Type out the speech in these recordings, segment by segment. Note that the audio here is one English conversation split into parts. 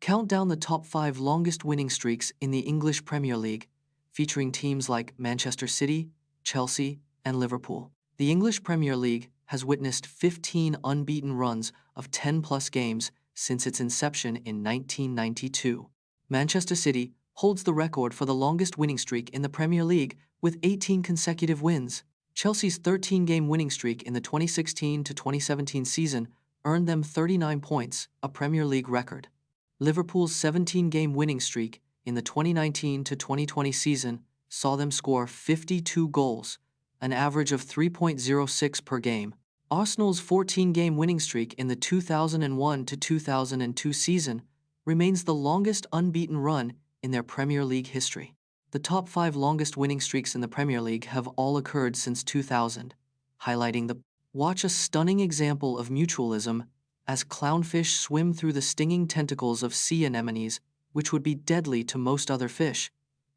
Count down the top 5 longest winning streaks in the English Premier League, featuring teams like Manchester City, Chelsea, and Liverpool. The English Premier League has witnessed 15 unbeaten runs of 10-plus games since its inception in 1992. Manchester City holds the record for the longest winning streak in the Premier League with 18 consecutive wins. Chelsea's 13-game winning streak in the 2016-2017 season earned them 39 points, a Premier League record. Liverpool's 17-game winning streak in the 2019-2020 season saw them score 52 goals, an average of 3.06 per game. Arsenal's 14-game winning streak in the 2001-2002 season remains the longest unbeaten run in their Premier League history. The top 5 longest winning streaks in the Premier League have all occurred since 2000, highlighting the Watch a stunning example of mutualism as clownfish swim through the stinging tentacles of sea anemones, which would be deadly to most other fish,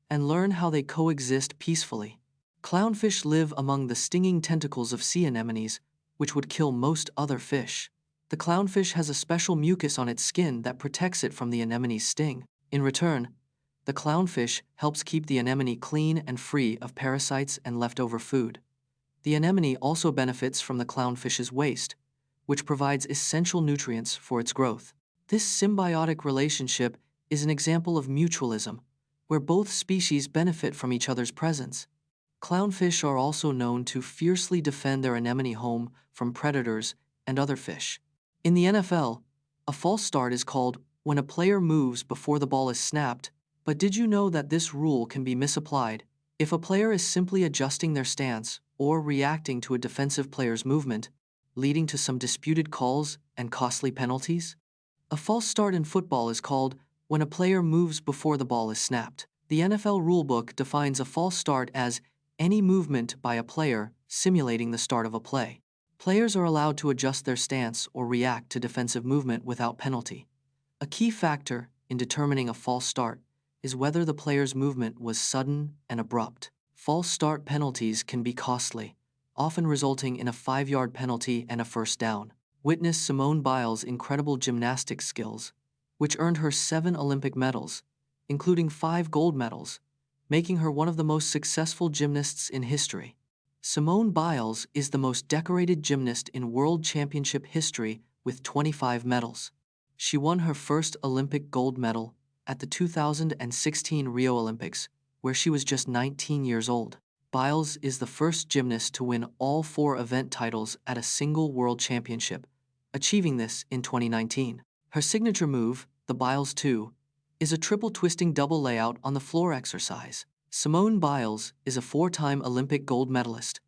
and learn how they coexist peacefully. Clownfish live among the stinging tentacles of sea anemones, which would kill most other fish. The clownfish has a special mucus on its skin that protects it from the anemone's sting. In return, the clownfish helps keep the anemone clean and free of parasites and leftover food. The anemone also benefits from the clownfish's waste, which provides essential nutrients for its growth. This symbiotic relationship is an example of mutualism, where both species benefit from each other's presence. Clownfish are also known to fiercely defend their anemone home from predators and other fish. In the NFL, a false start is called when a player moves before the ball is snapped, but did you know that this rule can be misapplied if a player is simply adjusting their stance or reacting to a defensive player's movement, leading to some disputed calls and costly penalties? A false start in football is called when a player moves before the ball is snapped. The NFL rulebook defines a false start as any movement by a player simulating the start of a play. Players are allowed to adjust their stance or react to defensive movement without penalty. A key factor in determining a false start is whether the player's movement was sudden and abrupt. False start penalties can be costly, often resulting in a 5-yard penalty and a first down. Witness Simone Biles' incredible gymnastics skills, which earned her 7 Olympic medals, including 5 gold medals, making her one of the most successful gymnasts in history. Simone Biles is the most decorated gymnast in World Championship history with 25 medals. She won her first Olympic gold medal at the 2016 Rio Olympics, where she was just 19 years old. Biles is the first gymnast to win all 4 event titles at a single World Championship, achieving this in 2019. Her signature move, the Biles 2, is a triple twisting double layout on the floor exercise. Simone Biles is a 4-time Olympic gold medalist,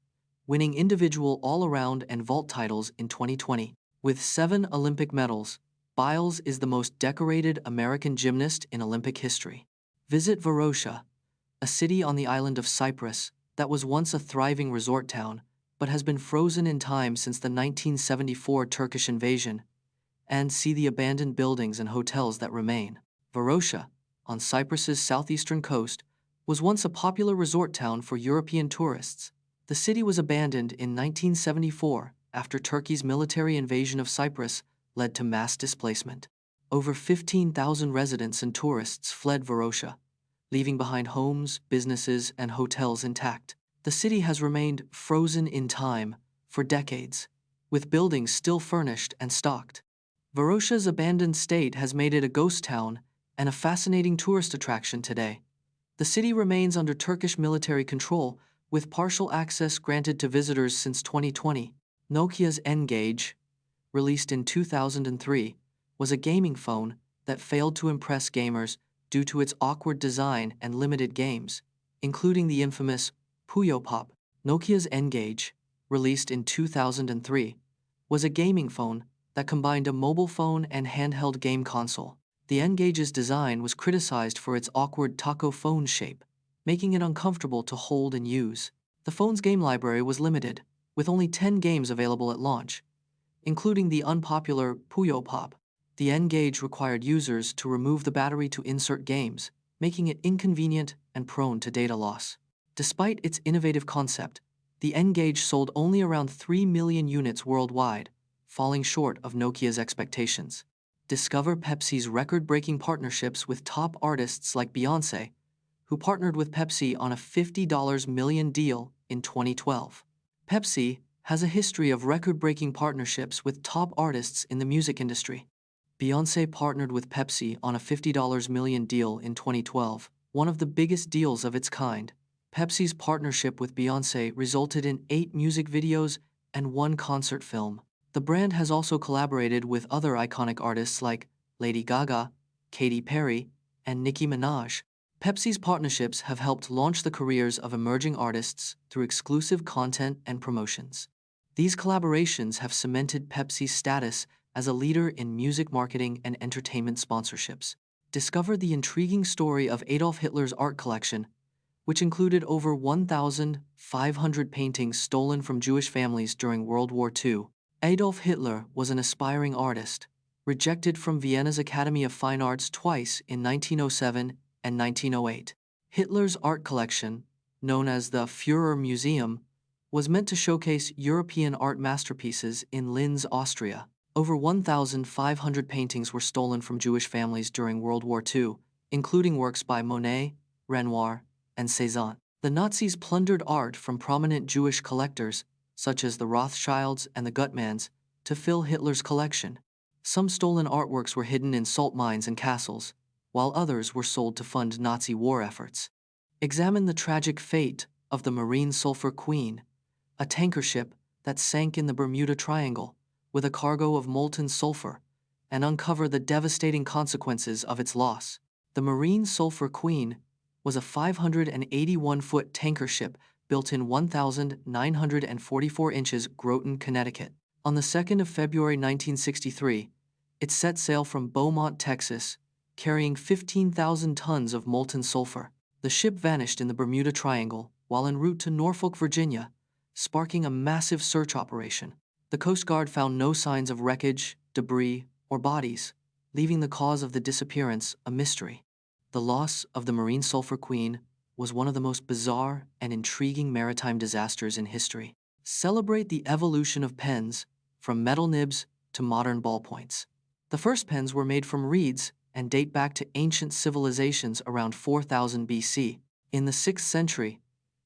winning individual all-around and vault titles in 2020. With 7 Olympic medals, Biles is the most decorated American gymnast in Olympic history. Visit Varosha, a city on the island of Cyprus that was once a thriving resort town but has been frozen in time since the 1974 Turkish invasion, and see the abandoned buildings and hotels that remain. Varosha, on Cyprus's southeastern coast, was once a popular resort town for European tourists. The city was abandoned in 1974 after Turkey's military invasion of Cyprus led to mass displacement. Over 15,000 residents and tourists fled Varosha, leaving behind homes, businesses, and hotels intact. The city has remained frozen in time for decades, with buildings still furnished and stocked. Varosha's abandoned state has made it a ghost town and a fascinating tourist attraction today. The city remains under Turkish military control, with partial access granted to visitors since 2020. Nokia's N-Gage, released in 2003, was a gaming phone that failed to impress gamers due to its awkward design and limited games, including the infamous Puyo Pop. Nokia's N-Gage, released in 2003, was a gaming phone that combined a mobile phone and handheld game console. The N-Gage's design was criticized for its awkward taco phone shape, making it uncomfortable to hold and use. The phone's game library was limited, with only 10 games available at launch, including the unpopular Puyo Pop. The N-Gage required users to remove the battery to insert games, making it inconvenient and prone to data loss. Despite its innovative concept, the N-Gage sold only around 3 million units worldwide, falling short of Nokia's expectations. Discover Pepsi's record-breaking partnerships with top artists like Beyoncé, who partnered with Pepsi on a $50 million deal in 2012. Pepsi has a history of record-breaking partnerships with top artists in the music industry. Beyoncé partnered with Pepsi on a $50 million deal in 2012, one of the biggest deals of its kind. Pepsi's partnership with Beyoncé resulted in 8 music videos and 1 concert film. The brand has also collaborated with other iconic artists like Lady Gaga, Katy Perry, and Nicki Minaj. Pepsi's partnerships have helped launch the careers of emerging artists through exclusive content and promotions. These collaborations have cemented Pepsi's status as a leader in music marketing and entertainment sponsorships. Discover the intriguing story of Adolf Hitler's art collection, which included over 1,500 paintings stolen from Jewish families during World War II. Adolf Hitler was an aspiring artist, rejected from Vienna's Academy of Fine Arts twice in 1907 and 1908. Hitler's art collection, known as the Führer Museum, was meant to showcase European art masterpieces in Linz, Austria. Over 1,500 paintings were stolen from Jewish families during World War II, including works by Monet, Renoir, and Cézanne. The Nazis plundered art from prominent Jewish collectors, such as the Rothschilds and the Gutmans, to fill Hitler's collection. Some stolen artworks were hidden in salt mines and castles, while others were sold to fund Nazi war efforts. Examine the tragic fate of the Marine Sulphur Queen, a tanker ship that sank in the Bermuda Triangle with a cargo of molten sulfur, and uncover the devastating consequences of its loss. The Marine Sulphur Queen was a 581-foot tanker ship built in 1,944 inches Groton, Connecticut. On the 2nd of February 1963, it set sail from Beaumont, Texas, carrying 15,000 tons of molten sulfur. The ship vanished in the Bermuda Triangle while en route to Norfolk, Virginia, sparking a massive search operation. The Coast Guard found no signs of wreckage, debris, or bodies, leaving the cause of the disappearance a mystery. The loss of the Marine Sulphur Queen was one of the most bizarre and intriguing maritime disasters in history. Celebrate the evolution of pens, from metal nibs to modern ballpoints. The first pens were made from reeds and date back to ancient civilizations around 4000 BC. In the 6th century,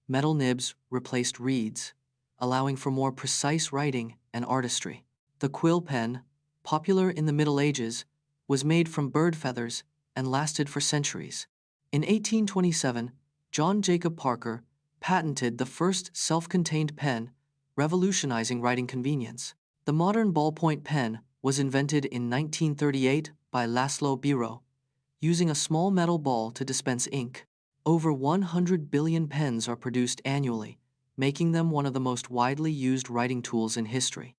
metal nibs replaced reeds, allowing for more precise writing and artistry. The quill pen, popular in the Middle Ages, was made from bird feathers and lasted for centuries. In 1827, John Jacob Parker patented the first self-contained pen, revolutionizing writing convenience. The modern ballpoint pen was invented in 1938 by Laszlo Biro, using a small metal ball to dispense ink. Over 100 billion pens are produced annually, making them one of the most widely used writing tools in history.